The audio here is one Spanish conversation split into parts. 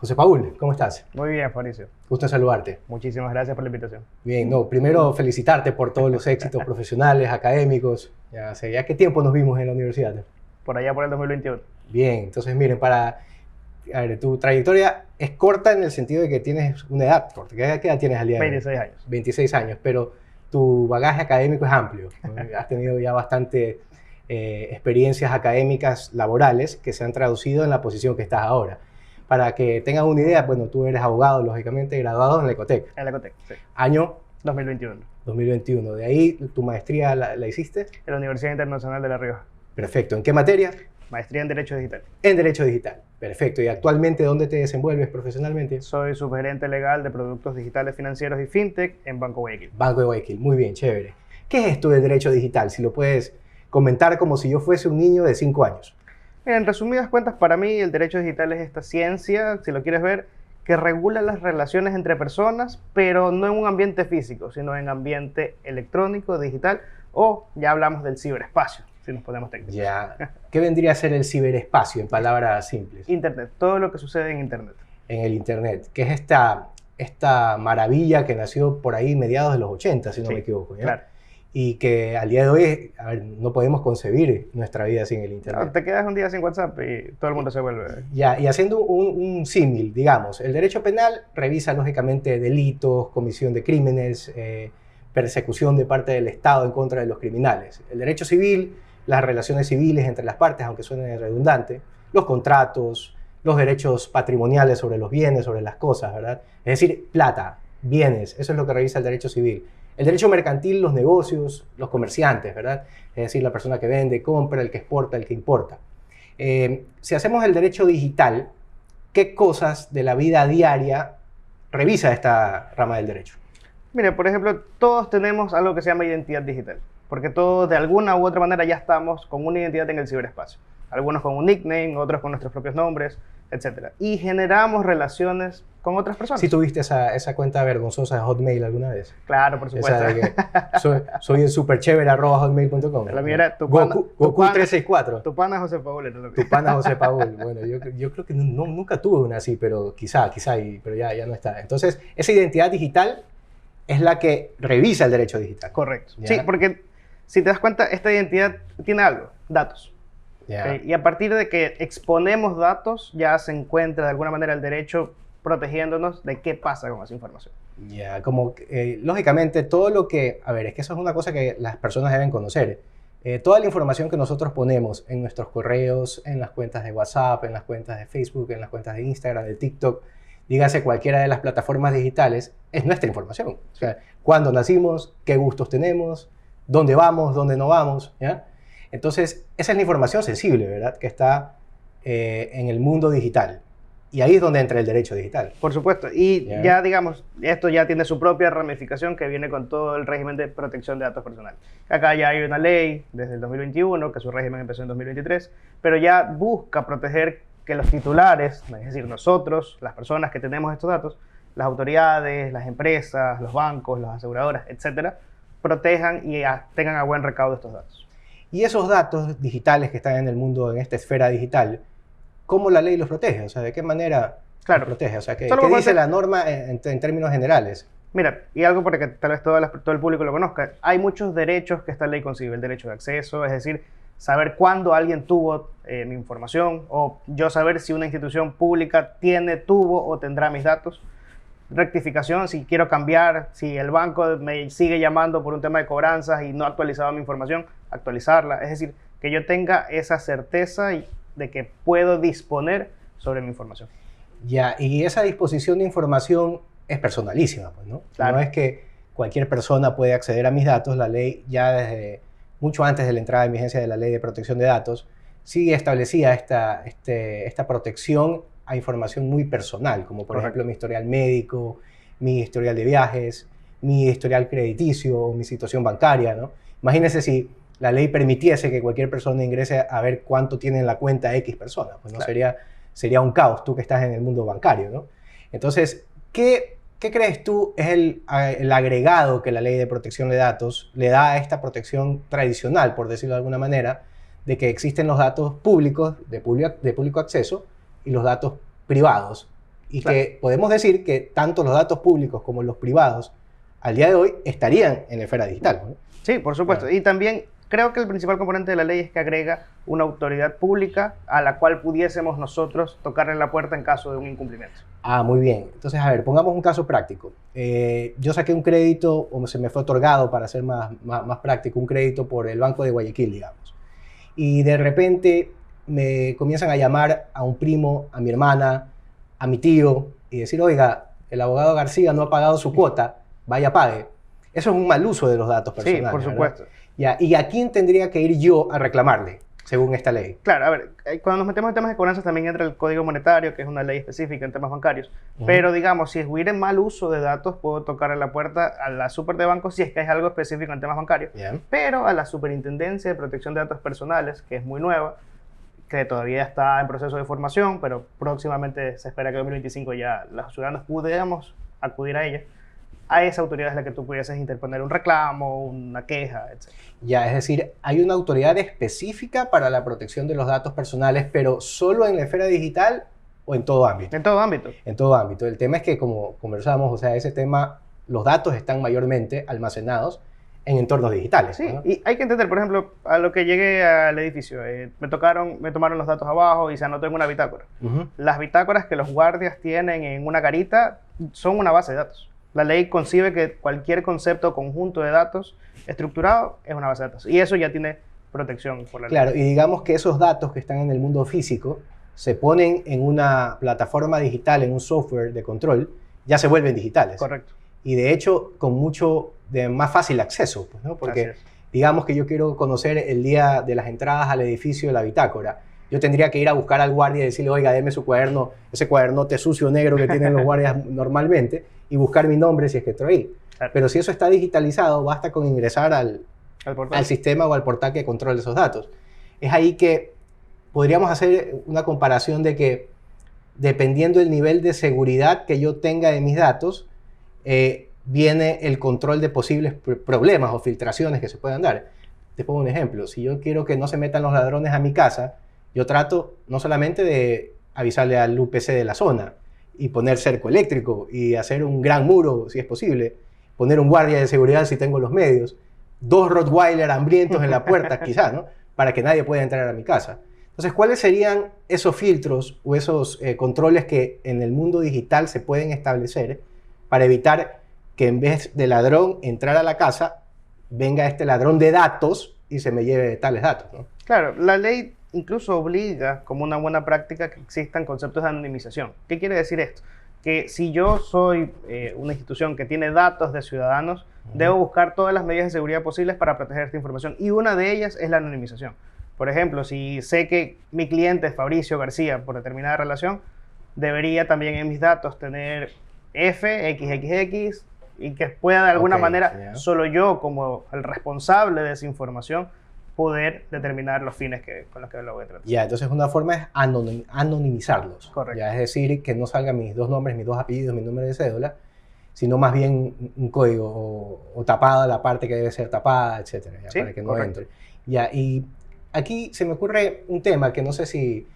José Paul, ¿cómo estás? Muy bien, Fabricio. Gusto en saludarte. Muchísimas gracias por la invitación. Bien, no, primero felicitarte por todos los éxitos profesionales, académicos. Ya sé, ¿ya qué tiempo nos vimos en la universidad? Por allá por el 2021. Bien, entonces miren, a ver, tu trayectoria es corta en el sentido de que tienes una edad corta. ¿Qué edad tienes al día de hoy? 26 años. 26 años, pero tu bagaje académico es amplio, ¿no? Has tenido ya bastante experiencias académicas laborales que se han traducido en la posición que estás ahora. Para que tengan una idea, bueno, tú eres abogado, lógicamente, graduado en la Ecotec. En la Ecotec, sí. Año 2021. 2021. ¿De ahí tu maestría la hiciste? En la Universidad Internacional de La Rioja. Perfecto. ¿En qué materia? Maestría en Derecho Digital. En Derecho Digital. Perfecto. ¿Y actualmente dónde te desenvuelves profesionalmente? Soy subgerente legal de productos digitales financieros y fintech en Banco Guayaquil. Banco de Guayaquil. Muy bien, chévere. ¿Qué es esto del derecho digital? Si lo puedes comentar como si yo fuese un niño de 5 años. Mira, en resumidas cuentas, para mí el derecho digital es esta ciencia, si lo quieres ver, que regula las relaciones entre personas, pero no en un ambiente físico, sino en ambiente electrónico, digital, o ya hablamos del ciberespacio, si nos ponemos técnicos. Ya. ¿Qué vendría a ser el ciberespacio en palabras simples? Internet, todo lo que sucede en Internet. En el Internet, que es esta maravilla que nació por ahí mediados de los 80, si no Sí, me equivoco, ¿ya? claro. Y que al día de hoy, a ver, no podemos concebir nuestra vida sin el Internet. No, te quedas un día sin WhatsApp y todo el mundo se vuelve. Ya, y haciendo un símil, digamos, el derecho penal revisa lógicamente delitos, comisión de crímenes, persecución de parte del Estado en contra de los criminales. El derecho civil, las relaciones civiles entre las partes, aunque suene redundante, los contratos, los derechos patrimoniales sobre los bienes, sobre las cosas, ¿verdad? Es decir, plata, bienes, eso es lo que revisa el derecho civil. El derecho mercantil, los negocios, los comerciantes, ¿verdad? Es decir, la persona que vende, compra, el que exporta, el que importa. Si hacemos el derecho digital, ¿qué cosas de la vida diaria revisa esta rama del derecho? Mire, por ejemplo, todos tenemos algo que se llama identidad digital, porque todos de alguna u otra manera ya estamos con una identidad en el ciberespacio. Algunos con un nickname, otros con nuestros propios nombres, etc. Y generamos relaciones con otras personas. ¿Sí tuviste esa cuenta vergonzosa de Hotmail alguna vez? Claro, por supuesto. Esa de que soy el superchévere@hotmail.com. La mía era Goku 364. Tu pana José Paul era lo que... Tu pana José Paul. Bueno, yo creo que nunca tuve una así, pero quizá, pero ya no está. Entonces, esa identidad digital es la que revisa el derecho digital. Correcto. ¿Ya? Sí, porque si te das cuenta, esta identidad tiene algo, datos. Ya. Y a partir de que exponemos datos, ya se encuentra de alguna manera el derecho protegiéndonos de qué pasa con esa información. Ya, como lógicamente todo lo que, a ver, es que eso es una cosa que las personas deben conocer. Toda la información que nosotros ponemos en nuestros correos, en las cuentas de WhatsApp, en las cuentas de Facebook, en las cuentas de Instagram, de TikTok, dígase cualquiera de las plataformas digitales, es nuestra información. O sea, cuándo nacimos, qué gustos tenemos, dónde vamos, dónde no vamos, ¿ya? Entonces, esa es la información sensible, ¿verdad? Que está en el mundo digital. Y ahí es donde entra el derecho digital. Por supuesto. Y Ya. ya, digamos, esto ya tiene su propia ramificación que viene con todo el régimen de protección de datos personales. Acá ya hay una ley desde el 2021, que su régimen empezó en 2023, pero ya busca proteger que los titulares, es decir, nosotros, las personas que tenemos estos datos, las autoridades, las empresas, los bancos, las aseguradoras, etcétera, protejan y tengan a buen recaudo estos datos. Y esos datos digitales que están en el mundo, en esta esfera digital, ¿cómo la ley los protege? O sea, ¿de qué manera Claro. los protege? O sea, ¿qué Solo dice la norma en términos generales? Mira, y algo para que tal vez todo el público lo conozca, hay muchos derechos que esta ley concibe, el derecho de acceso, es decir, saber cuándo alguien tuvo mi información, o yo saber si una institución pública tuvo o tendrá mis datos. Rectificación, si quiero cambiar, si el banco me sigue llamando por un tema de cobranzas y no ha actualizado mi información, actualizarla. Es decir, que yo tenga esa certeza de que puedo disponer sobre mi información. Ya, y esa disposición de información es personalísima, pues, ¿no? Claro. No es que cualquier persona puede acceder a mis datos. La ley, ya desde mucho antes de la entrada en vigencia de la Ley de Protección de Datos, sí establecía esta protección a información muy personal, como por Correcto. ejemplo mi historial médico, mi historial de viajes, mi historial crediticio, mi situación bancaria, ¿no? Imagínense si la ley permitiese que cualquier persona ingrese a ver cuánto tiene en la cuenta X persona, pues no Claro. sería un caos, tú que estás en el mundo bancario, ¿no? Entonces, ¿qué crees tú es el agregado que la Ley de Protección de Datos le da a esta protección tradicional, por decirlo de alguna manera, de que existen los datos públicos, de público acceso, y los datos privados, y Claro. que podemos decir que tanto los datos públicos como los privados al día de hoy estarían en la esfera digital, ¿no? Sí, por supuesto. Claro. Y también creo que el principal componente de la ley es que agrega una autoridad pública a la cual pudiésemos nosotros tocarle la puerta en caso de un incumplimiento. Ah, muy bien. Entonces, a ver, pongamos un caso práctico. Yo saqué un crédito, o se me fue otorgado, para ser más práctico, un crédito por el Banco de Guayaquil, digamos. Y de repente me comienzan a llamar a un primo, a mi hermana, a mi tío, y decir, oiga, el abogado García no ha pagado su cuota, vaya pague. Eso es un mal uso de los datos personales. Sí, por ¿verdad? supuesto. Ya, ¿y a quién tendría que ir yo a reclamarle, según esta ley? Claro, a ver, cuando nos metemos en temas de cobranzas también entra el Código Monetario, que es una ley específica en temas bancarios. Ujú. Pero digamos, si hubiera mal uso de datos, puedo tocar a la puerta a la super de bancos si es que es algo específico en temas bancarios. Bien. Pero a la Superintendencia de Protección de Datos Personales, que es muy nueva, que todavía está en proceso de formación, pero próximamente se espera que en 2025 ya los ciudadanos pudiéramos acudir a ella. A esa autoridad es la que tú pudieses interponer un reclamo, una queja, etc. Ya, es decir, hay una autoridad específica para la protección de los datos personales, pero solo en la esfera digital o en todo ámbito. En todo ámbito. En todo ámbito. El tema es que, como conversamos, o sea, ese tema, los datos están mayormente almacenados en entornos digitales. Sí, ¿no? y hay que entender, por ejemplo, a lo que llegué al edificio, me tomaron los datos abajo y se anotó en una bitácora. Ujú. Las bitácoras que los guardias tienen en una garita son una base de datos. La ley concibe que cualquier concepto o conjunto de datos estructurado es una base de datos. Y eso ya tiene protección por la ley. Claro, y digamos que esos datos que están en el mundo físico se ponen en una plataforma digital, en un software de control, ya se vuelven digitales. Correcto. Y de hecho, con mucho de más fácil acceso, pues, ¿no? Así Porque es. digamos que yo quiero conocer el día de las entradas al edificio de la bitácora. Yo tendría que ir a buscar al guardia y decirle, oiga, deme su cuaderno, ese cuadernote sucio negro que tienen los guardias normalmente, y buscar mi nombre si es que estoy ahí. Claro. Pero si eso está digitalizado, basta con ingresar al Al portal. sistema o al portal que controle esos datos. Es ahí que podríamos hacer una comparación de que, dependiendo del nivel de seguridad que yo tenga de mis datos, viene el control de posibles problemas o filtraciones que se puedan dar. Te pongo un ejemplo. Si yo quiero que no se metan los ladrones a mi casa, yo trato no solamente de avisarle al UPC de la zona y poner cerco eléctrico y hacer un gran muro, si es posible, poner un guardia de seguridad si tengo los medios, 2 Rottweiler hambrientos en la puerta, quizá, ¿no? Para que nadie pueda entrar a mi casa. Entonces, ¿cuáles serían esos filtros o esos controles que en el mundo digital se pueden establecer para evitar que en vez de ladrón entrar a la casa, venga este ladrón de datos y se me lleve tales datos, ¿no? Claro, la ley incluso obliga, como una buena práctica, que existan conceptos de anonimización. ¿Qué quiere decir esto? Que si yo soy una institución que tiene datos de ciudadanos, debo buscar todas las medidas de seguridad posibles para proteger esta información. Y una de ellas es la anonimización. Por ejemplo, si sé que mi cliente es Fabricio García por determinada relación, debería también en mis datos tener FXXX y que pueda de alguna Ok, manera, ya. solo yo como el responsable de esa información, poder determinar los fines con los que lo voy a tratar. Ya, entonces una forma es anonimizarlos. Correcto. Ya, es decir, que no salgan mis 2 nombres, mis 2 apellidos, mi número de cédula, sino más bien un código o tapada la parte que debe ser tapada, etcétera, ya, Sí, para que no correcto. entre. Ya, y aquí se me ocurre un tema que no sé si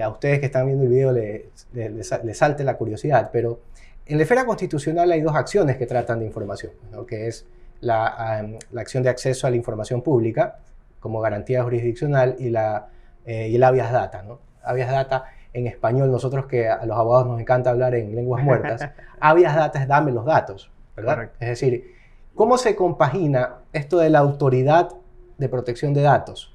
a ustedes que están viendo el video les salte la curiosidad, pero en la esfera constitucional hay 2 acciones que tratan de información, ¿no? Que es la acción de acceso a la información pública como garantía jurisdiccional y el habeas data, ¿no? Habeas data en español, nosotros que a los abogados nos encanta hablar en lenguas muertas, habeas data es dame los datos, ¿verdad? Correcto. Es decir, ¿cómo se compagina esto de la autoridad de protección de datos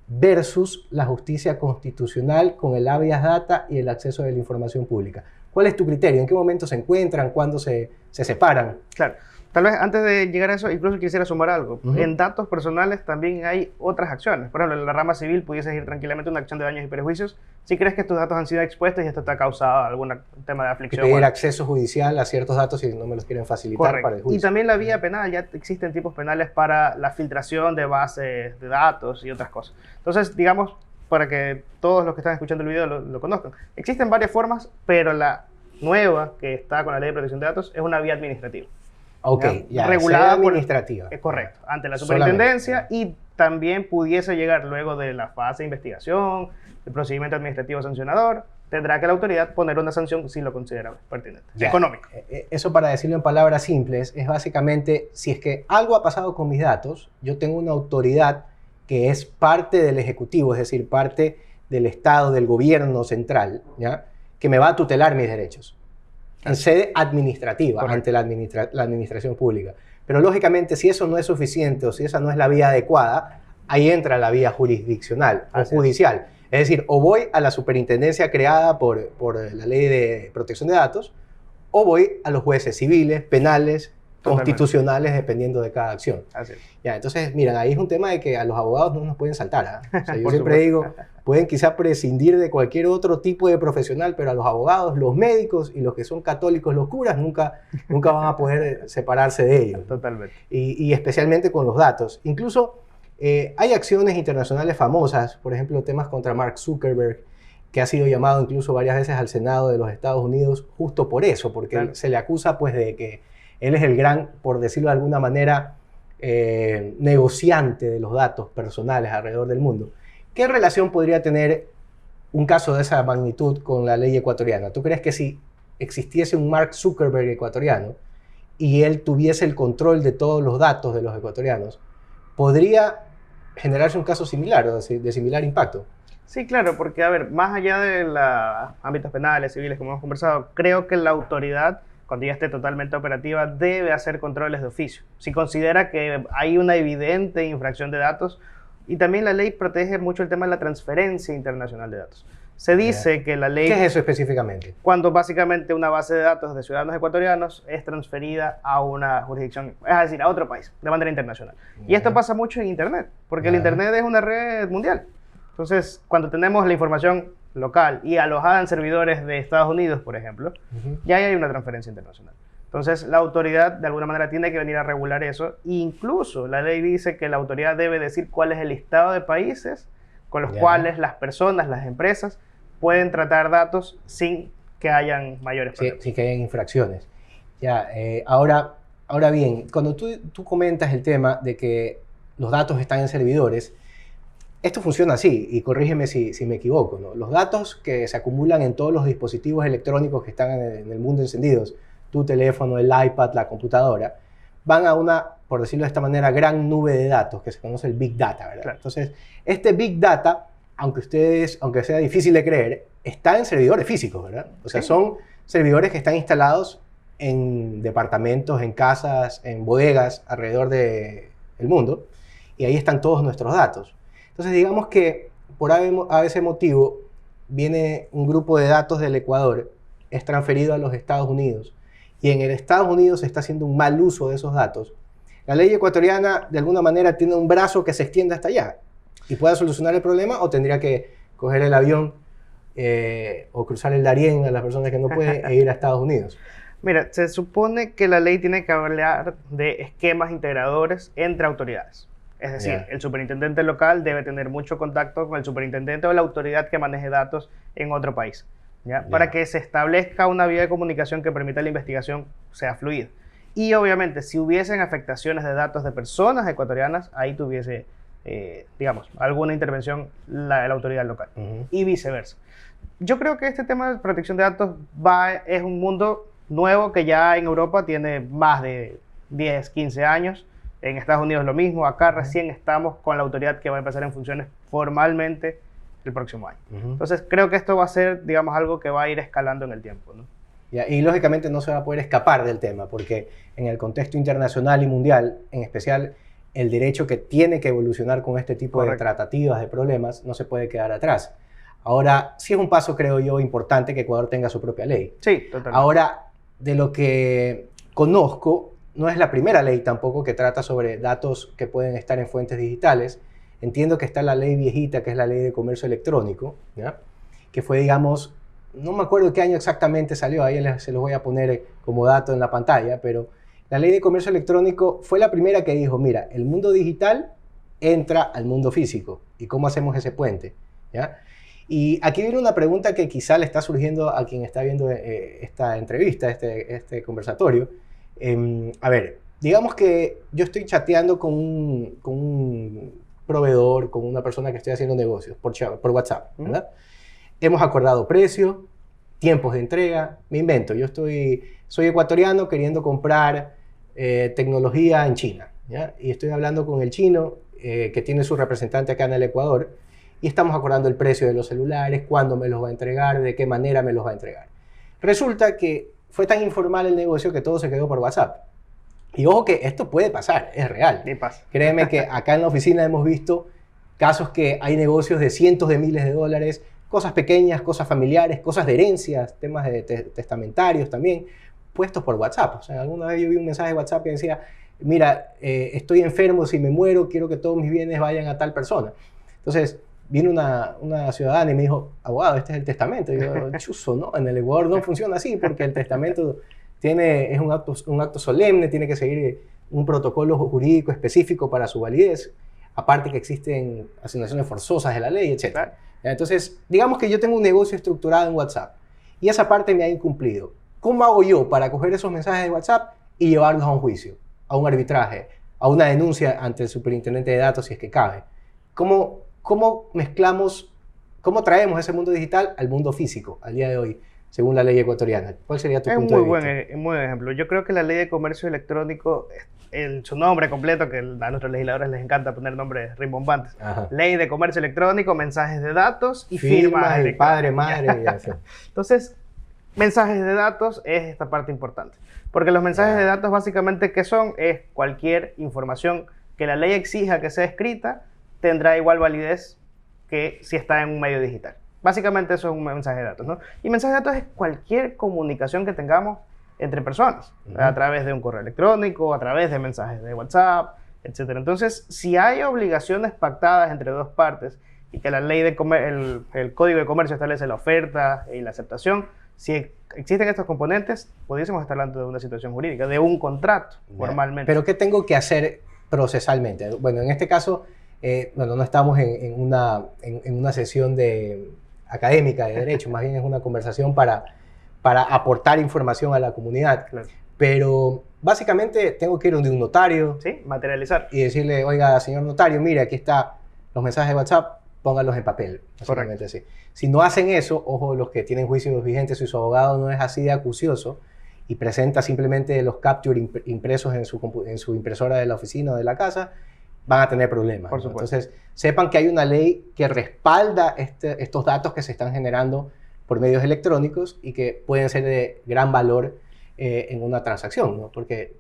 versus la justicia constitucional con el habeas data y el acceso a la información pública? ¿Cuál es tu criterio? ¿En qué momento se encuentran? ¿Cuándo se separan? Claro. Tal vez antes de llegar a eso, incluso quisiera sumar algo. Ujú. En datos personales también hay otras acciones. Por ejemplo, en la rama civil pudieses ir tranquilamente a una acción de daños y perjuicios si crees que tus datos han sido expuestos y esto te ha causado algún tema de Y aflicción. pedir o algo. acceso judicial a ciertos datos si no me los quieren facilitar Correcto. para el juicio. Y también la vía penal, ya existen tipos penales para la filtración de bases de datos y otras cosas. Entonces, digamos, para que todos los que están escuchando el video lo conozcan, existen varias formas, pero la nueva que está con la Ley de Protección de Datos es una vía administrativa. Ok, ya, regulada sede por- administrativa. Es correcto, ante la Solamente, superintendencia y también pudiese llegar luego de la fase de investigación, el procedimiento administrativo sancionador, tendrá que la autoridad poner una sanción si lo considera pertinente, Ya. económico. Eso, para decirlo en palabras simples, es básicamente, si es que algo ha pasado con mis datos, yo tengo una autoridad que es parte del Ejecutivo, es decir, parte del Estado, del gobierno central, ¿ya? Que me va a tutelar mis derechos en sede administrativa, Correcto. ante la administración pública. Pero lógicamente, si eso no es suficiente o si esa no es la vía adecuada, ahí entra la vía jurisdiccional o Así es. judicial. Es decir, o voy a la superintendencia creada por la ley de protección de datos, o voy a los jueces civiles, penales, Totalmente. constitucionales, dependiendo de cada acción. Así es. Ya, entonces, miren, ahí es un tema de que a los abogados no nos pueden saltar. ¿Ah? O sea, yo Por siempre supuesto. digo, pueden quizá prescindir de cualquier otro tipo de profesional, pero a los abogados, los médicos y los que son católicos, los curas, nunca van a poder separarse de ellos. Totalmente. Y especialmente con los datos. Incluso hay acciones internacionales famosas, por ejemplo, temas contra Mark Zuckerberg, que ha sido llamado incluso varias veces al Senado de los Estados Unidos justo por eso, porque Claro. se le acusa pues de que él es el gran, por decirlo de alguna manera, negociante de los datos personales alrededor del mundo. ¿Qué relación podría tener un caso de esa magnitud con la ley ecuatoriana? ¿Tú crees que si existiese un Mark Zuckerberg ecuatoriano y él tuviese el control de todos los datos de los ecuatorianos, podría generarse un caso similar o de similar impacto? Sí, claro, porque, a ver, más allá de los ámbitos penales, civiles, como hemos conversado, creo que la autoridad, cuando ya esté totalmente operativa, debe hacer controles de oficio. Si considera que hay una evidente infracción de datos, y también la ley protege mucho el tema de la transferencia internacional de datos. Se dice que la ley, ¿Qué es eso específicamente? cuando básicamente una base de datos de ciudadanos ecuatorianos es transferida a una jurisdicción, es decir, a otro país, de manera internacional. Y esto Ya. pasa mucho en Internet, porque el Ya. Internet es una red mundial. Entonces, cuando tenemos la información local y alojada en servidores de Estados Unidos, por ejemplo, Ujú. ya hay una transferencia internacional. Entonces, la autoridad, de alguna manera, tiene que venir a regular eso. E incluso, la ley dice que la autoridad debe decir cuál es el listado de países con los Ya. cuales las personas, las empresas, pueden tratar datos sin que hayan mayores Sí, problemas. sí que hayan infracciones. Ya, ahora bien, cuando tú comentas el tema de que los datos están en servidores, esto funciona así, y corrígeme si me equivoco, ¿no? Los datos que se acumulan en todos los dispositivos electrónicos que están en el mundo encendidos, tu teléfono, el iPad, la computadora, van a una, por decirlo de esta manera, gran nube de datos que se conoce el Big Data, ¿verdad? Claro. Entonces, este Big Data, aunque sea difícil de creer, está en servidores físicos, ¿verdad? O sea, Sí. son servidores que están instalados en departamentos, en casas, en bodegas alrededor del mundo, y ahí están todos nuestros datos. Entonces, digamos que por ese motivo viene un grupo de datos del Ecuador, es transferido a los Estados Unidos, y en el Estados Unidos se está haciendo un mal uso de esos datos. La ley ecuatoriana, de alguna manera, tiene un brazo que se extiende hasta allá y pueda solucionar el problema, o tendría que coger el avión o cruzar el Darién a las personas que no pueden e ir a Estados Unidos. Mira, se supone que la ley tiene que hablar de esquemas integradores entre autoridades. Es decir, Ya. el superintendente local debe tener mucho contacto con el superintendente o la autoridad que maneje datos en otro país, ¿ya? Ya. Para que se establezca una vía de comunicación que permita la investigación sea fluida. Y obviamente, si hubiesen afectaciones de datos de personas ecuatorianas, ahí tuviese, digamos, alguna intervención la autoridad local. Ujú. Y viceversa. Yo creo que este tema de protección de datos es un mundo nuevo que ya en Europa tiene más de 10, 15 años. En Estados Unidos lo mismo. Acá recién estamos con la autoridad que va a empezar en funciones formalmente el próximo año. Ujú. Entonces creo que esto va a ser, digamos, algo que va a ir escalando en el tiempo, ¿no? Ya, y lógicamente no se va a poder escapar del tema, porque en el contexto internacional y mundial, en especial el derecho que tiene que evolucionar con este tipo de Correcto. tratativas, de problemas, no se puede quedar atrás. Ahora, sí es un paso, creo yo, importante que Ecuador tenga su propia ley. Sí, totalmente. Ahora, de lo que conozco, no es la primera ley tampoco que trata sobre datos que pueden estar en fuentes digitales. Entiendo que está la ley viejita, que es la ley de comercio electrónico, ¿ya? Que fue, digamos, no me acuerdo qué año exactamente salió, ahí se los voy a poner como dato en la pantalla, pero la ley de comercio electrónico fue la primera que dijo, mira, el mundo digital entra al mundo físico, ¿y cómo hacemos ese puente? ¿Ya? Y aquí viene una pregunta que quizá le está surgiendo a quien está viendo esta entrevista, este conversatorio. A ver, digamos que yo estoy chateando con un proveedor, con una persona que estoy haciendo negocios por WhatsApp, ¿verdad? hemos acordado precio, tiempos de entrega, me invento, soy ecuatoriano queriendo comprar tecnología en China, ¿ya? Y estoy hablando con el chino que tiene su representante acá en el Ecuador y estamos acordando el precio de los celulares, cuándo me los va a entregar, de qué manera me los va a entregar. Resulta que fue tan informal el negocio que todo se quedó por WhatsApp. Y ojo que esto puede pasar, es real. Sí pasa. Créeme que acá en la oficina hemos visto casos que hay negocios de cientos de miles de dólares, cosas pequeñas, cosas familiares, cosas de herencias, temas de testamentarios también, puestos por WhatsApp. O sea, alguna vez yo vi un mensaje de WhatsApp que decía, mira, estoy enfermo, si me muero, quiero que todos mis bienes vayan a tal persona. Entonces, vino una ciudadana y me dijo, abogado, este es el testamento. Y yo, chuzo, ¿no? En el Ecuador no funciona así porque el testamento es un acto solemne, tiene que seguir un protocolo jurídico específico para su validez, aparte que existen asignaciones forzosas de la ley, etc. Entonces, digamos que yo tengo un negocio estructurado en WhatsApp y esa parte me ha incumplido. ¿Cómo hago yo para coger esos mensajes de WhatsApp y llevarlos a un juicio, a un arbitraje, a una denuncia ante el superintendente de datos si es que cabe? ¿Cómo mezclamos, cómo traemos ese mundo digital al mundo físico al día de hoy, según la ley ecuatoriana? ¿Cuál sería tu punto de vista? Es un muy buen ejemplo. Yo creo que la ley de comercio electrónico, su nombre completo, que a nuestros legisladores les encanta poner nombres rimbombantes. Ajá. Ley de comercio electrónico, mensajes de datos y Firma, firmas el padre, madre y así. Entonces, mensajes de datos es esta parte importante. Porque los mensajes de datos básicamente, ¿qué son? Es cualquier información que la ley exija que sea escrita, tendrá igual validez que si está en un medio digital. Básicamente eso es un mensaje de datos, ¿no? Y mensaje de datos es cualquier comunicación que tengamos entre personas, a través de un correo electrónico, a través de mensajes de WhatsApp, etc. Entonces, si hay obligaciones pactadas entre dos partes y que la ley de el Código de Comercio establece la oferta y la aceptación, si existen estos componentes, pudiésemos estar hablando de una situación jurídica, de un contrato, formalmente. Pero ¿qué tengo que hacer procesalmente? Bueno, en este caso, no estamos en una sesión académica de derecho, más bien es una conversación para aportar información a la comunidad. Claro. Pero básicamente tengo que ir donde un notario. Sí, materializar. Y decirle, oiga, señor notario, mire, aquí están los mensajes de WhatsApp, pónganlos en papel. Básicamente así. Si no hacen eso, ojo, los que tienen juicios vigentes, si su abogado no es así de acucioso y presenta simplemente los capture impresos en su impresora de la oficina o de la casa, van a tener problemas. Por supuesto. Entonces, sepan que hay una ley que respalda estos datos que se están generando por medios electrónicos y que pueden ser de gran valor en una transacción, ¿no? Porque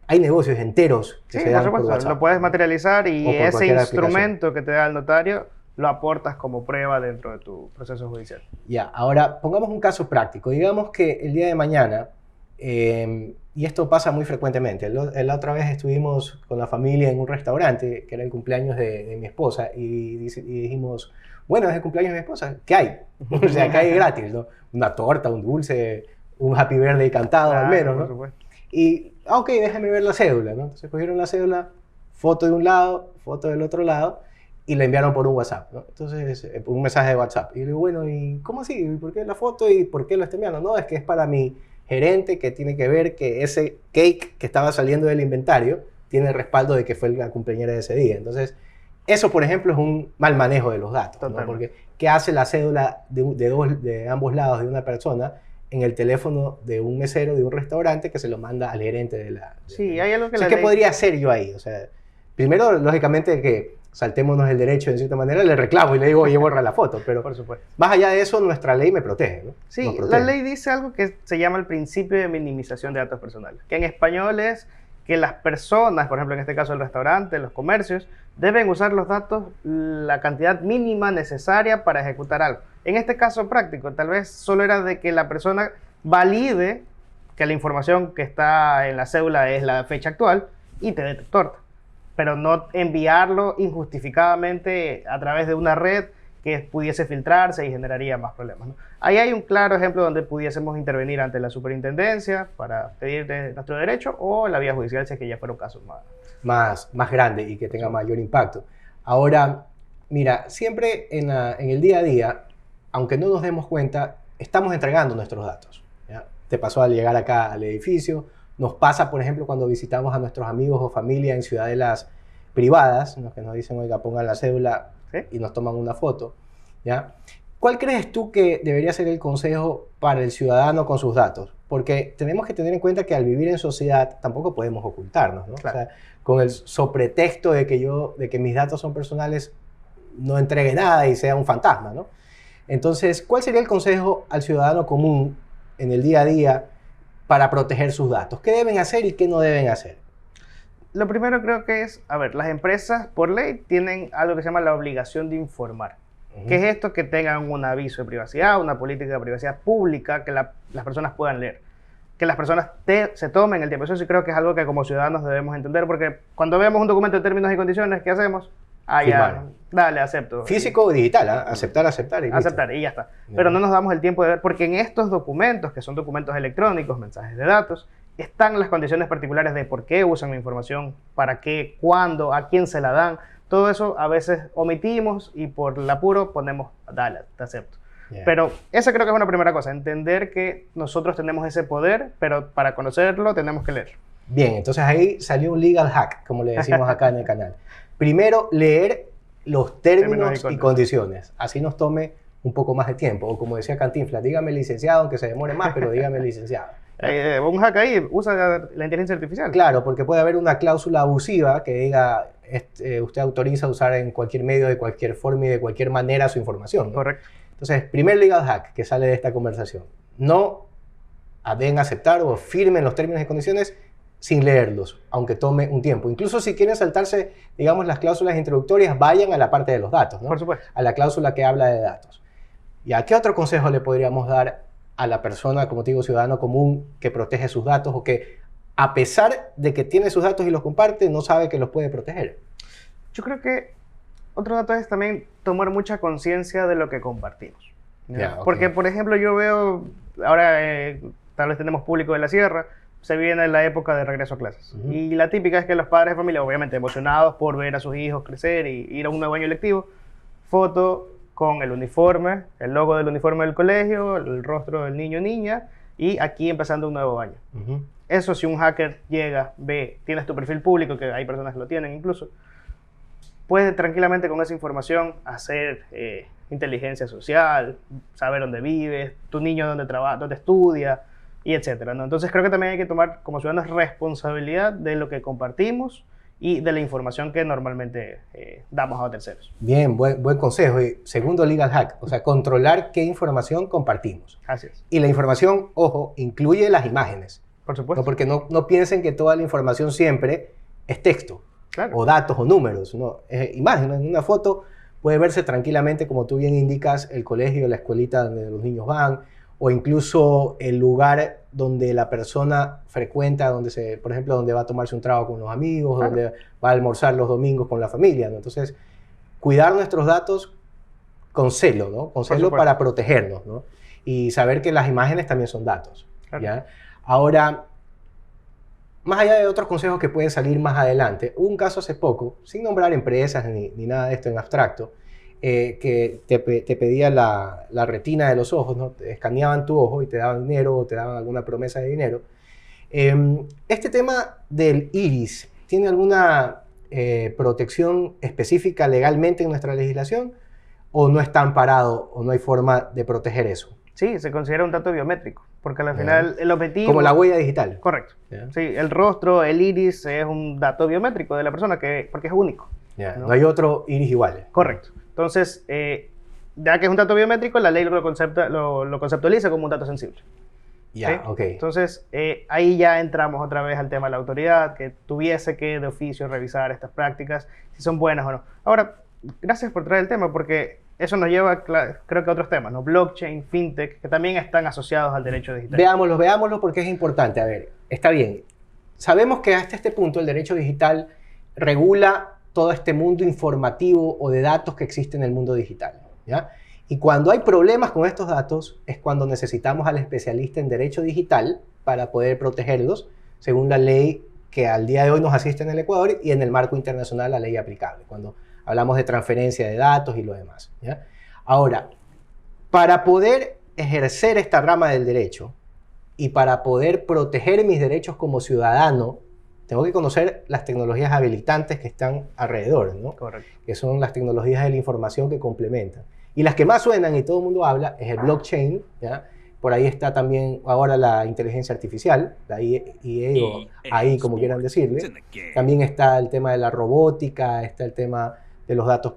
hay negocios enteros que se dan por WhatsApp. Lo puedes materializar y ese instrumento aplicación que te da el notario lo aportas como prueba dentro de tu proceso judicial. Ya, ahora pongamos un caso práctico. Digamos que el día de mañana, y esto pasa muy frecuentemente, la otra vez estuvimos con la familia en un restaurante, que era el cumpleaños de mi esposa, y dijimos, bueno, es el cumpleaños de mi esposa, ¿qué hay? O sea, ¿qué hay gratis? ¿No? Una torta, un dulce, un happy birthday cantado al menos, ¿no? Por supuesto. Y, ok, déjame ver la cédula, ¿no? Entonces cogieron la cédula, foto de un lado, foto del otro lado, y la enviaron por un WhatsApp, ¿no? Entonces, un mensaje de WhatsApp. Y le digo, bueno, ¿y cómo así? ¿Por qué la foto y por qué lo está enviando? No, es que es para mi gerente, que tiene que ver que ese cake que estaba saliendo del inventario tiene el respaldo de que fue la cumpleañera de ese día. Entonces, eso, por ejemplo, es un mal manejo de los datos, ¿no? Porque ¿qué hace la cédula de ambos lados de una persona en el teléfono de un mesero de un restaurante que se lo manda al gerente de la... Sí, hay algo que ¿Qué podría hacer yo ahí? O sea, primero, lógicamente, que saltémonos el derecho de cierta manera, le reclamo y le digo, oye, borra la foto, pero por supuesto. Más allá de eso, nuestra ley me protege, ¿no? Sí, la ley dice algo que se llama el principio de minimización de datos personales, que en español es que las personas, por ejemplo, en este caso el restaurante, los comercios, deben usar los datos la cantidad mínima necesaria para ejecutar algo. En este caso práctico, tal vez solo era de que la persona valide que la información que está en la cédula es la fecha actual y te dé tu torta, pero no enviarlo injustificadamente a través de una red que pudiese filtrarse y generaría más problemas, ¿no? Ahí hay un claro ejemplo donde pudiésemos intervenir ante la superintendencia para pedir nuestro derecho o la vía judicial si es que ya fueron casos más grande y que tenga mayor impacto. Ahora, mira, siempre en el día a día, aunque no nos demos cuenta, estamos entregando nuestros datos, ¿ya? Te pasó al llegar acá al edificio, nos pasa, por ejemplo, cuando visitamos a nuestros amigos o familia en ciudadelas privadas, ¿no? Que nos dicen, oiga, pongan la cédula, ¿sí? Y nos toman una foto, ¿ya? ¿Cuál crees tú que debería ser el consejo para el ciudadano con sus datos? Porque tenemos que tener en cuenta que al vivir en sociedad tampoco podemos ocultarnos, ¿no? Claro. O sea, con el sobretexto de que mis datos son personales, no entregue nada y sea un fantasma, ¿no? Entonces, ¿cuál sería el consejo al ciudadano común en el día a día para proteger sus datos? ¿Qué deben hacer y qué no deben hacer? Lo primero creo que es, a ver, las empresas por ley tienen algo que se llama la obligación de informar. ¿Qué es esto? Que tengan un aviso de privacidad, una política de privacidad pública que las personas puedan leer. Que las personas se tomen el tiempo. Eso sí creo que es algo que como ciudadanos debemos entender, porque cuando vemos un documento de términos y condiciones, ¿qué hacemos? Ah, ya, dale, acepto. Físico o digital, ¿eh? Aceptar y listo. Aceptar y ya está. Pero no nos damos el tiempo de ver, porque en estos documentos, que son documentos electrónicos, mensajes de datos, están las condiciones particulares de por qué usan la información, para qué, cuándo, a quién se la dan. Todo eso a veces omitimos y por el apuro ponemos, dale, te acepto. Yeah. Pero esa creo que es una primera cosa, entender que nosotros tenemos ese poder, pero para conocerlo tenemos que leer. Bien, entonces ahí salió un legal hack, como le decimos acá en el canal. Primero, leer los términos y condiciones. Así nos tome un poco más de tiempo. O como decía Cantinflas, dígame licenciado, aunque se demore más, pero dígame licenciado. Un hack ahí, usa la inteligencia artificial. Claro, porque puede haber una cláusula abusiva que diga, usted autoriza usar en cualquier medio, de cualquier forma y de cualquier manera su información, ¿no? Correcto. Entonces, primer legal hack que sale de esta conversación. No deben aceptar o firmen los términos y condiciones sin leerlos, aunque tome un tiempo. Incluso si quieren saltarse, digamos, las cláusulas introductorias, vayan a la parte de los datos, ¿no? Por supuesto. A la cláusula que habla de datos. ¿Y a qué otro consejo le podríamos dar a la persona, como te digo, ciudadano común, que protege sus datos o que, a pesar de que tiene sus datos y los comparte, no sabe que los puede proteger? Yo creo que otro dato es también tomar mucha conciencia de lo que compartimos. Yeah, okay. Porque, por ejemplo, yo veo, ahora tal vez tenemos público de la sierra, se viene la época de regreso a clases. Y la típica es que los padres de familia, obviamente emocionados por ver a sus hijos crecer y ir a un nuevo año lectivo, foto con el uniforme, el logo del uniforme del colegio, el rostro del niño o niña, y aquí empezando un nuevo año. Eso, si un hacker llega, ve, tienes tu perfil público, que hay personas que lo tienen incluso, puedes tranquilamente con esa información hacer inteligencia social, saber dónde vives, tu niño dónde trabaja, dónde estudia, y etcétera, ¿no? Entonces creo que también hay que tomar como ciudadanos responsabilidad de lo que compartimos y de la información que normalmente damos a terceros. Bien, buen consejo. Y segundo legal hack, o sea, controlar qué información compartimos. Así es. Y la información, ojo, incluye las imágenes. Por supuesto. ¿No? Porque no piensen que toda la información siempre es texto, claro, o datos o números, ¿no? Imágenes, en una foto puede verse tranquilamente, como tú bien indicas, el colegio, la escuelita donde los niños van, o incluso el lugar donde la persona frecuenta, por ejemplo, donde va a tomarse un trago con los amigos, claro, donde va a almorzar los domingos con la familia, ¿no? Entonces, cuidar nuestros datos con celo, ¿no? Con celo para protegernos, ¿no? Y saber que las imágenes también son datos, claro, ¿ya? Ahora, más allá de otros consejos que pueden salir más adelante, hubo un caso hace poco, sin nombrar empresas ni nada de esto en abstracto, que te pedía la retina de los ojos, ¿no? Te escaneaban tu ojo y te daban dinero o te daban alguna promesa de dinero. Este tema del iris, ¿tiene alguna protección específica legalmente en nuestra legislación o no está amparado o no hay forma de proteger eso? Sí, se considera un dato biométrico, porque al final el objetivo... Como la huella digital. Correcto. Sí, el rostro, el iris es un dato biométrico de la persona porque es único. ¿No? No hay otro iris igual. Correcto. Entonces, ya que es un dato biométrico, la ley lo conceptualiza como un dato sensible. Ya, ¿sí? Ok. Entonces, ahí ya entramos otra vez al tema de la autoridad, que tuviese que de oficio revisar estas prácticas, si son buenas o no. Ahora, gracias por traer el tema, porque eso nos lleva, creo que a otros temas, ¿no? Blockchain, fintech, que también están asociados al derecho digital. Veámoslo porque es importante. A ver, está bien. Sabemos que hasta este punto el derecho digital regula todo este mundo informativo o de datos que existe en el mundo digital, ¿ya? Y cuando hay problemas con estos datos es cuando necesitamos al especialista en derecho digital para poder protegerlos según la ley que al día de hoy nos asiste en el Ecuador y en el marco internacional la ley aplicable, cuando hablamos de transferencia de datos y lo demás, ¿ya? Ahora, para poder ejercer esta rama del derecho y para poder proteger mis derechos como ciudadano, tengo que conocer las tecnologías habilitantes que están alrededor, ¿no? Correcto. Que son las tecnologías de la información que complementan. Y las que más suenan y todo el mundo habla es el blockchain, ¿ya? Por ahí está también ahora la inteligencia artificial, la IA o AI, como quieran decirle. También está el tema de la robótica, está el tema de los datos,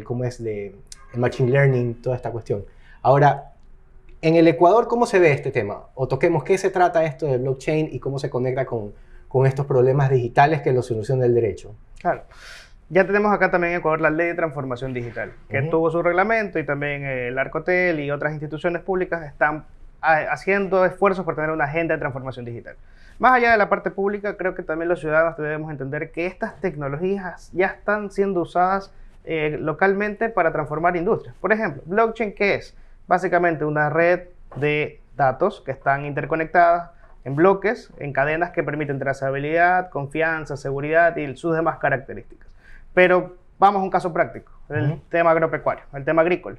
¿cómo es? El machine learning, toda esta cuestión. Ahora, en el Ecuador, ¿cómo se ve este tema? O toquemos qué se trata esto de blockchain y cómo se conecta con estos problemas digitales que lo soluciona el derecho. Claro. Ya tenemos acá también en Ecuador la Ley de Transformación Digital, que tuvo su reglamento, y también el Arcotel y otras instituciones públicas están haciendo esfuerzos por tener una agenda de transformación digital. Más allá de la parte pública, creo que también los ciudadanos debemos entender que estas tecnologías ya están siendo usadas localmente para transformar industrias. Por ejemplo, blockchain, ¿qué es? Básicamente una red de datos que están interconectadas en bloques, en cadenas que permiten trazabilidad, confianza, seguridad y sus demás características. Pero vamos a un caso práctico, el tema agropecuario, el tema agrícola.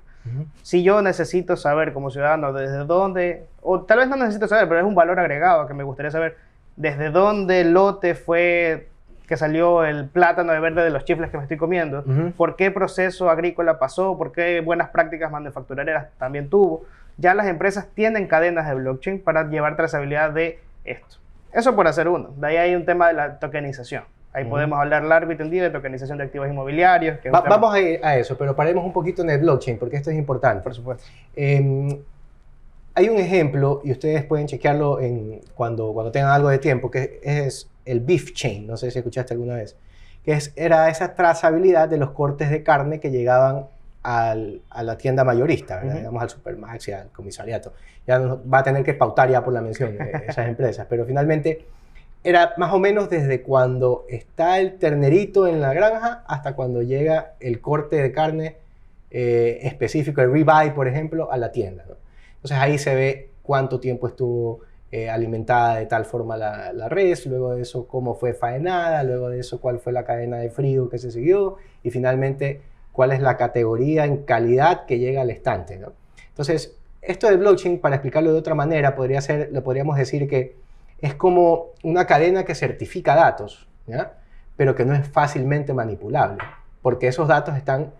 Si yo necesito saber como ciudadano desde dónde, o tal vez no necesito saber, pero es un valor agregado que me gustaría saber, desde dónde el lote fue que salió el plátano de verde de los chifles que me estoy comiendo, por qué proceso agrícola pasó, por qué buenas prácticas manufactureras también tuvo. Ya las empresas tienen cadenas de blockchain para llevar trazabilidad de esto. Eso por hacer uno. De ahí hay un tema de la tokenización. Ahí podemos hablar largo y tendido de tokenización de activos inmobiliarios. Que vamos a eso, pero paremos un poquito en el blockchain, porque esto es importante. Por supuesto. Hay un ejemplo, y ustedes pueden chequearlo cuando tengan algo de tiempo, que es el beef chain. No sé si escuchaste alguna vez. Que era esa trazabilidad de los cortes de carne que llegaban a la tienda mayorista, ¿verdad? Digamos al Supermax y al comisariato. Ya va a tener que pautar ya por la mención de esas empresas, pero finalmente era más o menos desde cuando está el ternerito en la granja hasta cuando llega el corte de carne específico, el ribeye, por ejemplo, a la tienda, ¿no? Entonces ahí se ve cuánto tiempo estuvo alimentada de tal forma la res, luego de eso cómo fue faenada, luego de eso cuál fue la cadena de frío que se siguió y finalmente cuál es la categoría en calidad que llega al estante, ¿no? Entonces, esto de blockchain, para explicarlo de otra manera, lo podríamos decir que es como una cadena que certifica datos, ¿ya? Pero que no es fácilmente manipulable, porque esos datos están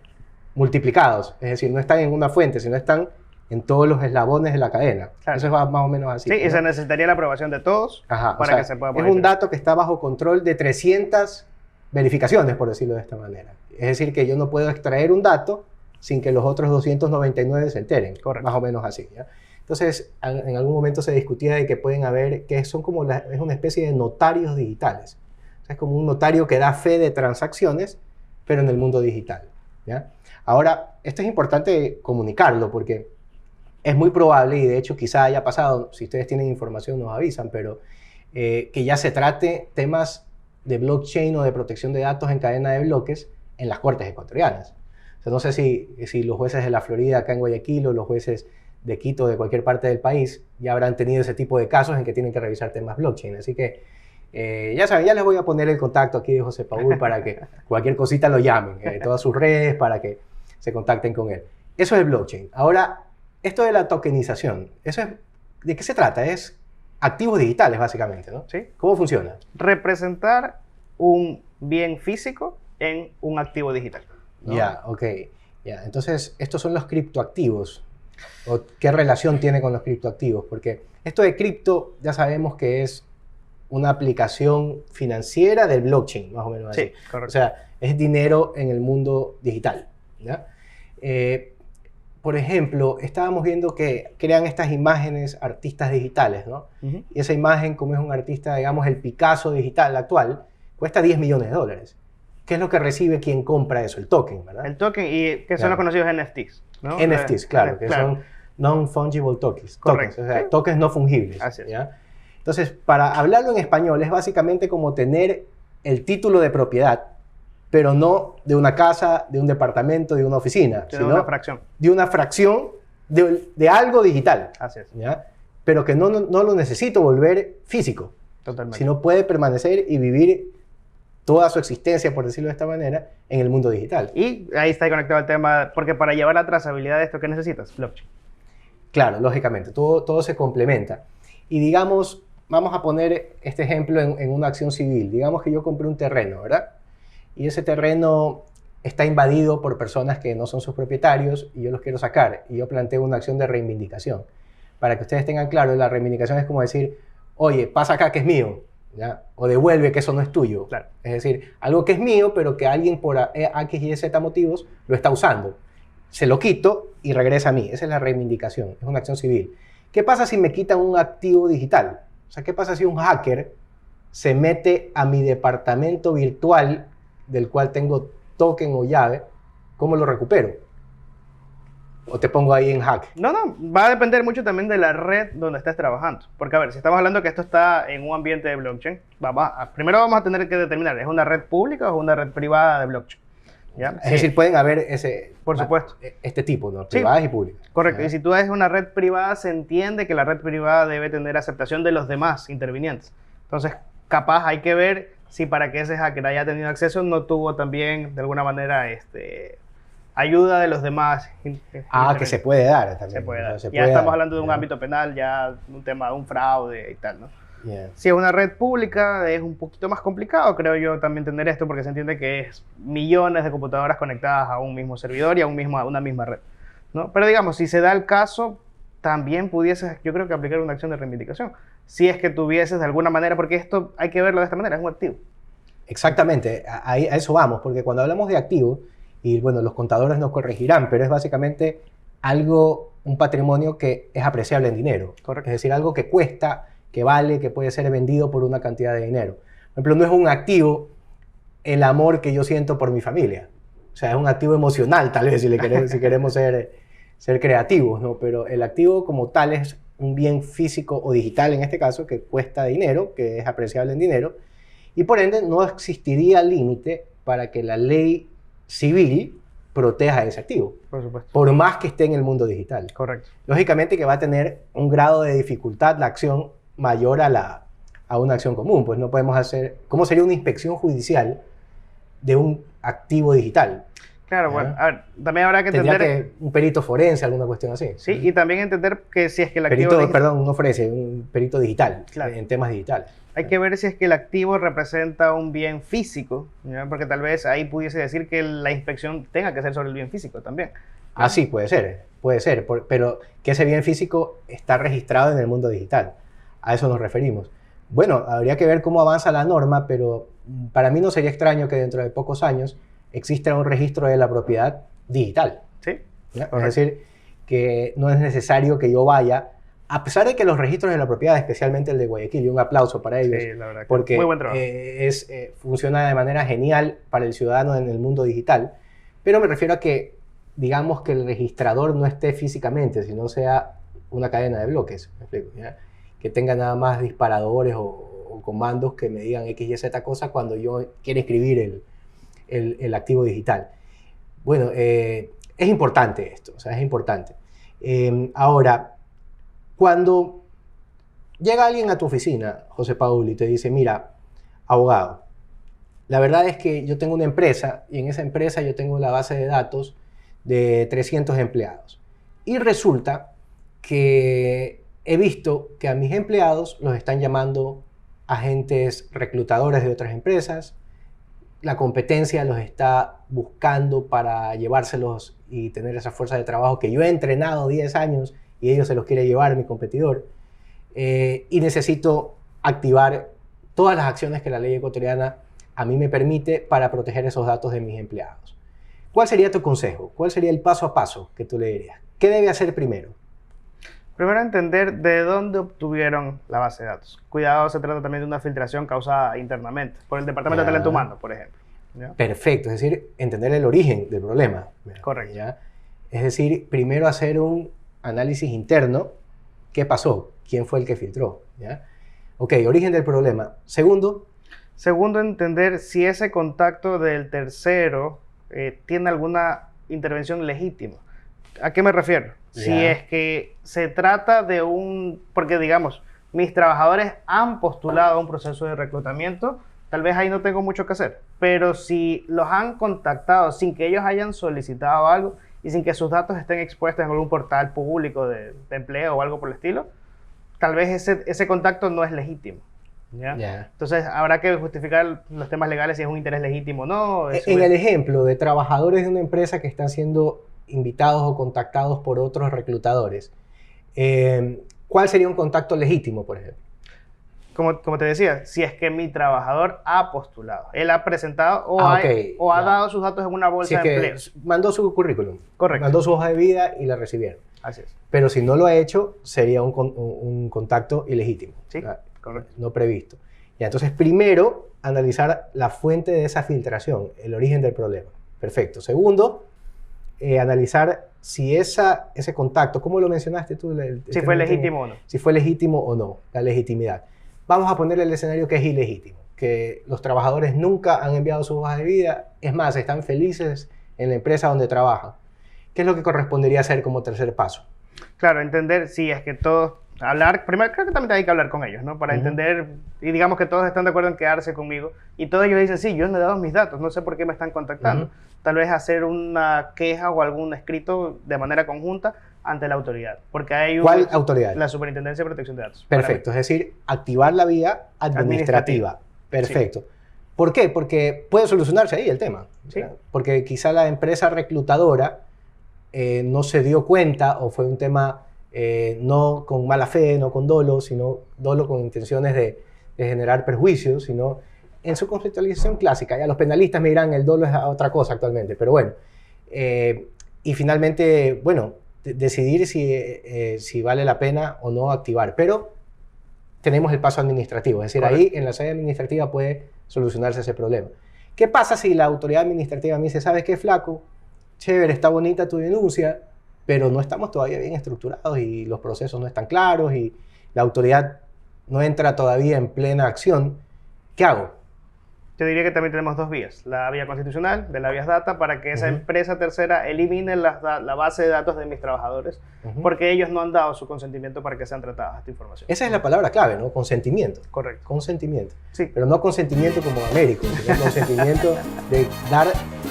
multiplicados, es decir, no están en una fuente, sino están en todos los eslabones de la cadena. Claro. Eso es más o menos así. Sí, ¿no? Y se necesitaría la aprobación de todos para que se pueda poner. Es un dato que está bajo control de 300 verificaciones, por decirlo de esta manera. Es decir, que yo no puedo extraer un dato sin que los otros 299 se enteren. Correcto. Más o menos así, ¿ya? Entonces, en algún momento se discutía de que pueden haber, que son como es una especie de notarios digitales. O sea, es como un notario que da fe de transacciones, pero en el mundo digital, ¿ya? Ahora, esto es importante comunicarlo porque es muy probable, y de hecho quizá haya pasado, si ustedes tienen información nos avisan, pero que ya se trate temas de blockchain o de protección de datos en cadena de bloques en las cortes ecuatorianas. O sea, no sé si los jueces de la Florida, acá en Guayaquil, o los jueces de Quito, de cualquier parte del país, ya habrán tenido ese tipo de casos en que tienen que revisar temas blockchain. Así que, ya saben, ya les voy a poner el contacto aquí de José Paul para que cualquier cosita lo llamen, todas sus redes, para que se contacten con él. Eso es blockchain. Ahora, esto de la tokenización, ¿de qué se trata? Es activos digitales, básicamente, ¿no? Sí. ¿Cómo funciona? Representar un bien físico en un activo digital, ¿no? Ya, ok. Ya, entonces, estos son los criptoactivos. ¿O qué relación tiene con los criptoactivos? Porque esto de cripto ya sabemos que es una aplicación financiera del blockchain, más o menos así. Sí, correcto. O sea, es dinero en el mundo digital, ¿ya? Por ejemplo, estábamos viendo que crean estas imágenes artistas digitales, ¿no? Y esa imagen, como es un artista, digamos, el Picasso digital actual, cuesta $10 millones. ¿Qué es lo que recibe quien compra eso? El token, ¿verdad? El token, y que son los conocidos NFTs, ¿no? NFTs, claro, que son non-fungible tokens. Correcto. O sea, tokens no fungibles. Así es. ¿Ya? Entonces, para hablarlo en español, es básicamente como tener el título de propiedad, pero no de una casa, de un departamento, de una oficina, sino de una fracción. De una fracción de algo digital. Así es. ¿Ya? Pero que no lo necesito volver físico. Totalmente. Sino puede permanecer y vivir toda su existencia, por decirlo de esta manera, en el mundo digital. Y ahí está conectado el tema, porque para llevar la trazabilidad de esto, ¿qué necesitas? Blockchain. Claro, lógicamente, todo se complementa. Y digamos, vamos a poner este ejemplo en una acción civil. Digamos que yo compré un terreno, ¿verdad? Y ese terreno está invadido por personas que no son sus propietarios y yo los quiero sacar. Y yo planteo una acción de reivindicación. Para que ustedes tengan claro, la reivindicación es como decir, oye, pasa acá que es mío, ¿ya? O devuelve que eso no es tuyo. Claro. Es decir, algo que es mío, pero que alguien por X y Z motivos lo está usando. Se lo quito y regresa a mí. Esa es la reivindicación, es una acción civil. ¿Qué pasa si me quitan un activo digital? O sea, ¿qué pasa si un hacker se mete a mi departamento virtual del cual tengo token o llave? ¿Cómo lo recupero? ¿O te pongo ahí en hack? No, va a depender mucho también de la red donde estés trabajando. Porque, a ver, si estamos hablando que esto está en un ambiente de blockchain, primero vamos a tener que determinar, ¿es una red pública o es una red privada de blockchain? ¿Ya? Es decir, pueden haber por supuesto, este tipo, ¿no? Privadas y públicas. Correcto. Y si tú es una red privada, se entiende que la red privada debe tener aceptación de los demás intervinientes. Entonces, capaz hay que ver si para que ese hacker haya tenido acceso no tuvo también, de alguna manera, ayuda de los demás. Que se puede dar también. Se puede dar. O sea, ya estamos hablando de un ámbito penal, ya un tema de un fraude y tal, ¿no? Yeah. Si es una red pública, es un poquito más complicado, creo yo, también entender esto, porque se entiende que es millones de computadoras conectadas a un mismo servidor y a una misma red, ¿no? Pero digamos, si se da el caso, también pudieses, yo creo que aplicar una acción de reivindicación. Si es que tuvieses de alguna manera, porque esto hay que verlo de esta manera, es un activo. Exactamente, a eso vamos, porque cuando hablamos de activo, y bueno, los contadores nos corregirán, pero es básicamente un patrimonio que es apreciable en dinero. Correcto. Es decir, algo que cuesta, que vale, que puede ser vendido por una cantidad de dinero. Por ejemplo, no es un activo el amor que yo siento por mi familia. O sea, es un activo emocional, tal vez, si queremos ser creativos, ¿no? Pero el activo como tal es un bien físico o digital, en este caso, que cuesta dinero, que es apreciable en dinero, y por ende no existiría límite para que la ley civil proteja ese activo. Por supuesto. Por más que esté en el mundo digital. Correcto. Lógicamente que va a tener un grado de dificultad la acción mayor a una acción común. Pues no podemos hacer... ¿Cómo sería una inspección judicial de un activo digital? Claro, bueno, a ver, también habrá que Tendría entender... que un perito forense, alguna cuestión así. Sí, y también entender que si es que el activo... Perdón, no forense, un perito digital, claro, en temas digitales. Hay que ver si es que el activo representa un bien físico, ¿ya? Porque tal vez ahí pudiese decir que la inspección tenga que ser sobre el bien físico también. Ah, sí, puede ser, pero que ese bien físico está registrado en el mundo digital. A eso nos referimos. Bueno, habría que ver cómo avanza la norma, pero para mí no sería extraño que dentro de pocos años exista un registro de la propiedad digital. Sí. ¿Ya? Es decir, que no es necesario que yo vaya, a pesar de que los registros de la propiedad, especialmente el de Guayaquil, y un aplauso para ellos, Sí, la verdad que porque muy buen trabajo. Funciona de manera genial para el ciudadano en el mundo digital, pero me refiero a que, digamos que el registrador no esté físicamente, sino sea una cadena de bloques, ¿me explico? ¿Ya? Que tenga nada más disparadores o comandos que me digan X y Z cosa cuando yo quiero escribir el activo digital. Bueno, es importante esto, o sea, es importante. Ahora, cuando llega alguien a tu oficina, José Paul, y te dice, mira, abogado, la verdad es que yo tengo una empresa y en esa empresa yo tengo la base de datos de 300 empleados. Y resulta que he visto que a mis empleados los están llamando agentes reclutadores de otras empresas, la competencia los está buscando para llevárselos y tener esa fuerza de trabajo que yo he entrenado 10 años y ellos se los quiere llevar mi competidor. Y necesito activar todas las acciones que la ley ecuatoriana a mí me permite para proteger esos datos de mis empleados. ¿Cuál sería tu consejo? ¿Cuál sería el paso a paso que tú le dirías? ¿Qué debe hacer primero? Primero, entender de dónde obtuvieron la base de datos. Cuidado, se trata también de una filtración causada internamente, por el Departamento de Talento Humano, por ejemplo. ¿Ya? Perfecto, es decir, entender el origen del problema. Correcto. ¿Ya? Es decir, primero hacer un análisis interno. ¿Qué pasó? ¿Quién fue el que filtró? ¿Ya? Ok, origen del problema. Segundo, entender si ese contacto del tercero tiene alguna intervención legítima. ¿A qué me refiero? Ya. Si es que se trata de porque digamos, mis trabajadores han postulado a un proceso de reclutamiento, tal vez ahí no tengo mucho que hacer. Pero si los han contactado sin que ellos hayan solicitado algo y sin que sus datos estén expuestos en algún portal público de empleo o algo por el estilo, tal vez ese contacto no es legítimo. ¿Ya? Ya. Entonces, habrá que justificar los temas legales si es un interés legítimo o no. En el ejemplo de trabajadores de una empresa que están siendo invitados o contactados por otros reclutadores, ¿cuál sería un contacto legítimo, por ejemplo? Como te decía, si es que mi trabajador ha postulado, él ha presentado o, Ah, ha, ok, o ha ya. dado sus datos en una Si bolsa es de que empleo. mandó su currículum, Correcto. mandó su hoja de vida y la recibieron. Así es. Pero si no lo ha hecho, sería un contacto ilegítimo. Sí, ¿verdad? correcto. No previsto. Ya, entonces, primero, analizar la fuente de esa filtración, el origen del problema. Perfecto. Segundo, analizar si ese contacto, ¿cómo lo mencionaste tú? Si fue legítimo o no. Si fue legítimo o no, la legitimidad. Vamos a ponerle el escenario que es ilegítimo, que los trabajadores nunca han enviado sus hojas de vida, es más, están felices en la empresa donde trabajan. ¿Qué es lo que correspondería hacer como tercer paso? Claro, entender si es que todos, hablar, primero creo que también hay que hablar con ellos, ¿no? Para entender, y digamos que todos están de acuerdo en quedarse conmigo, y todos ellos dicen, sí, yo no he dado mis datos, no sé por qué me están contactando. Tal vez hacer una queja o algún escrito de manera conjunta ante la autoridad. Porque hay ¿Cuál autoridad? La Superintendencia de Protección de Datos. Perfecto, es decir, activar la vía administrativa. Perfecto. Sí. ¿Por qué? Porque puede solucionarse ahí el tema. Sí. Porque quizá la empresa reclutadora no se dio cuenta o fue un tema no con mala fe, no con dolo, sino dolo con intenciones de generar perjuicios, sino en su conceptualización clásica. Ya los penalistas me dirán, el dolo es otra cosa actualmente, pero bueno. Y finalmente, bueno, decidir si vale la pena o no activar. Pero tenemos el paso administrativo, es decir, correcto, ahí en la sede administrativa puede solucionarse ese problema. ¿Qué pasa si la autoridad administrativa me dice, ¿sabes qué, flaco? Chévere, está bonita tu denuncia, pero no estamos todavía bien estructurados y los procesos no están claros y la autoridad no entra todavía en plena acción? ¿Qué hago? Yo diría que también tenemos dos vías. La vía constitucional, de la vía data, para que esa empresa tercera elimine la base de datos de mis trabajadores, porque ellos no han dado su consentimiento para que sean tratadas esta información. Esa es la palabra clave, ¿no? Consentimiento. Correcto. Consentimiento. Sí. Pero no consentimiento como Américo, sino consentimiento de dar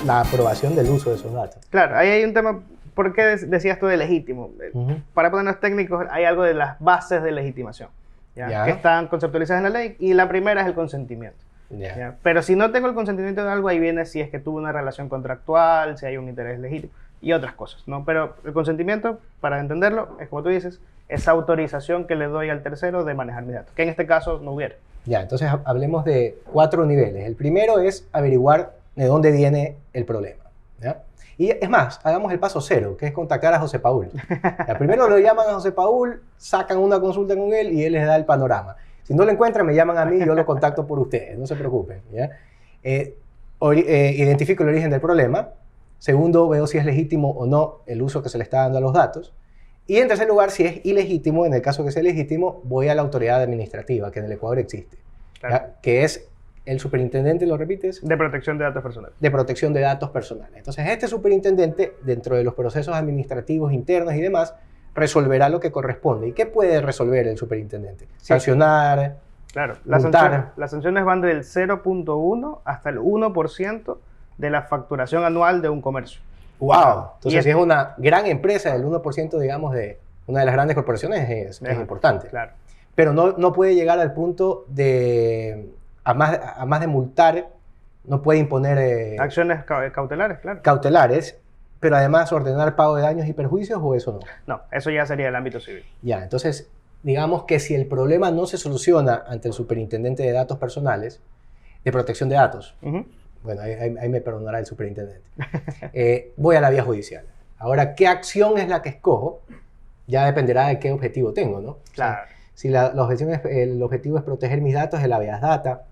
la aprobación del uso de esos datos. Claro, ahí hay un tema. ¿Por qué decías tú de legítimo? Para ponernos técnicos, hay algo de las bases de legitimación, ¿ya? Que están conceptualizadas en la ley, y la primera es el consentimiento. ¿Ya? Pero si no tengo el consentimiento de algo, ahí viene si es que tuve una relación contractual, si hay un interés legítimo y otras cosas, ¿no? Pero el consentimiento, para entenderlo, es como tú dices, esa autorización que le doy al tercero de manejar mis datos, que en este caso no hubiera. Ya, entonces hablemos de 4 niveles. El primero es averiguar de dónde viene el problema, ¿ya? Y es más, hagamos el paso 0, que es contactar a José Paul. Ya, primero lo llaman a José Paul, sacan una consulta con él y él les da el panorama. Si no lo encuentran, me llaman a mí y yo lo contacto por ustedes, no se preocupen, ¿ya? Identifico el origen del problema. Segundo, veo si es legítimo o no el uso que se le está dando a los datos. Y en tercer lugar, si es ilegítimo, en el caso que sea legítimo, voy a la autoridad administrativa, que en el Ecuador existe, claro, que es el superintendente, ¿lo repites? De protección de datos personales. De protección de datos personales. Entonces, este superintendente, dentro de los procesos administrativos internos y demás, resolverá lo que corresponde. ¿Y qué puede resolver el superintendente? Sí. Sancionar, claro, multar. Las sanciones van del 0.1 hasta el 1% de la facturación anual de un comercio. ¡Wow! Entonces, si es una gran empresa, el 1%, digamos, de una de las grandes corporaciones es importante. Claro. Pero no puede llegar al punto de, a más de multar, no puede imponer... acciones cautelares, claro. Cautelares, pero además ordenar pago de daños y perjuicios, ¿o eso no? No, eso ya sería el ámbito civil. Ya, entonces, digamos que si el problema no se soluciona ante el superintendente de datos personales, de protección de datos, bueno, ahí me perdonará el superintendente, voy a la vía judicial. Ahora, ¿qué acción es la que escojo? Ya dependerá de qué objetivo tengo, ¿no? Claro. O sea, si el objetivo es proteger mis datos, el habeas data,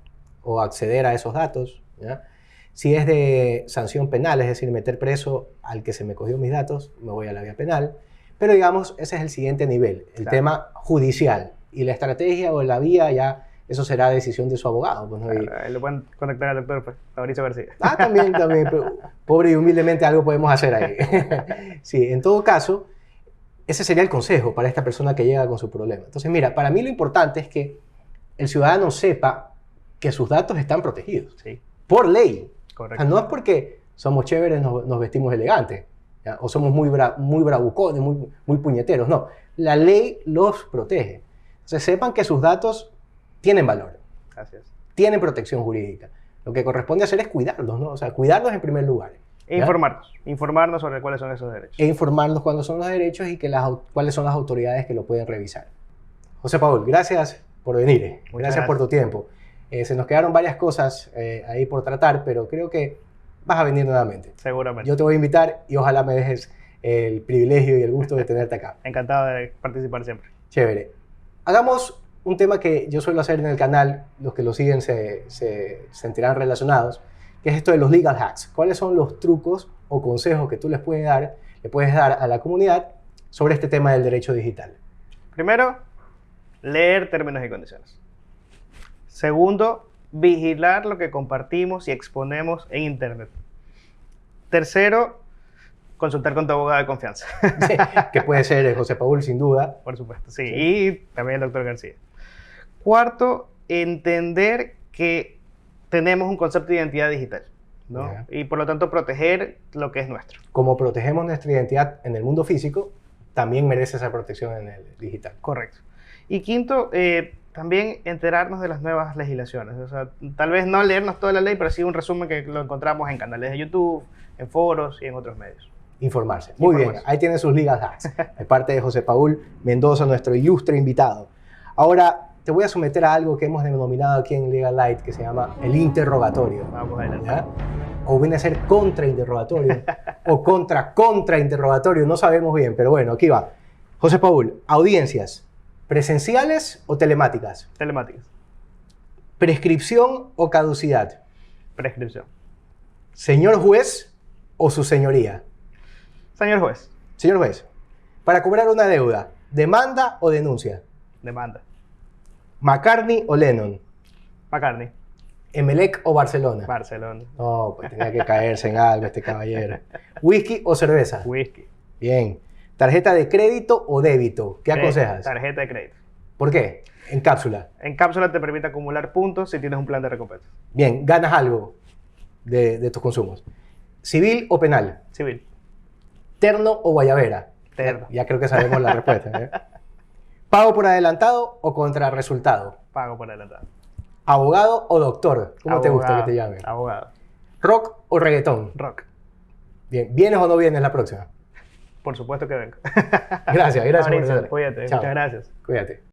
o acceder a esos datos, ¿ya? Si es de sanción penal, es decir, meter preso al que se me cogió mis datos, me voy a la vía penal. Pero digamos, ese es el siguiente nivel, el tema judicial. Y la estrategia o la vía ya, eso será decisión de su abogado. Pues, ¿no? Claro, lo pueden contactar al doctor Fabricio García. También, pero, pobre y humildemente algo podemos hacer ahí. Sí, en todo caso, ese sería el consejo para esta persona que llega con su problema. Entonces, mira, para mí lo importante es que el ciudadano sepa que sus datos están protegidos. Sí. Por ley. Correcto. O sea, no es porque somos chéveres, nos vestimos elegantes, ¿ya? O somos muy bravucones, muy puñeteros. No, la ley los protege. Entonces sepan que sus datos tienen valor. Así es. tienen protección jurídica. Lo que corresponde hacer es cuidarlos, ¿no? O sea, cuidarlos en primer lugar. E ¿ya? informarnos sobre cuáles son esos derechos. E informarnos cuáles son los derechos y cuáles son las autoridades que lo pueden revisar. José Paul, gracias por venir. Gracias por tu tiempo. Se nos quedaron varias cosas ahí por tratar, pero creo que vas a venir nuevamente. Seguramente. Yo te voy a invitar y ojalá me dejes el privilegio y el gusto de tenerte acá. Encantado de participar siempre. Chévere. Hagamos un tema que yo suelo hacer en el canal, los que lo siguen se sentirán relacionados, que es esto de los legal hacks. ¿Cuáles son los trucos o consejos que tú le puedes dar a la comunidad sobre este tema del derecho digital? Primero, leer términos y condiciones. Segundo, vigilar lo que compartimos y exponemos en Internet. Tercero, consultar con tu abogado de confianza. Sí, que puede ser José Paul, sin duda. Por supuesto, sí. Y también el doctor García. Cuarto, entender que tenemos un concepto de identidad digital, ¿no? Yeah. Y por lo tanto proteger lo que es nuestro. Como protegemos nuestra identidad en el mundo físico, también merece esa protección en el digital. Correcto. Y quinto, también enterarnos de las nuevas legislaciones. O sea, tal vez no leernos toda la ley, pero sí un resumen que lo encontramos en canales de YouTube, en foros y en otros medios. Informarse. Muy bien, ahí tiene sus legal hacks. De parte de José Paul Mendoza, nuestro ilustre invitado. Ahora te voy a someter a algo que hemos denominado aquí en Legal Light, que se llama el interrogatorio. Vamos adelante. ¿Ya? O viene a ser contrainterrogatorio o contrainterrogatorio, no sabemos bien, pero bueno, aquí va. José Paul, audiencias, ¿presenciales o telemáticas? Telemáticas. ¿Prescripción o caducidad? Prescripción. ¿Señor juez o su señoría? Señor juez. Señor juez, para cobrar una deuda, ¿demanda o denuncia? Demanda. ¿McCartney o Lennon? McCartney. ¿Emelec o Barcelona? Barcelona. No, pues tenía que caerse en algo este caballero. ¿Whisky o cerveza? Whisky. Bien. ¿Tarjeta de crédito o débito? ¿Qué aconsejas? Tarjeta de crédito. ¿Por qué? En cápsula. En cápsula te permite acumular puntos si tienes un plan de recompensa. Bien, ganas algo de tus consumos. ¿Civil o penal? Civil. ¿Terno o guayabera? Terno. Ya creo que sabemos la respuesta. ¿eh? ¿Pago por adelantado o contra resultado? Pago por adelantado. ¿Abogado o doctor? ¿Cómo Abogado. te gusta que te llamen? Abogado. ¿Rock o reggaetón? Rock. Bien, ¿vienes o no vienes la próxima? Por supuesto que vengo. Gracias por Mauricio, estar. cuídate. Chao. Muchas gracias. Cuídate.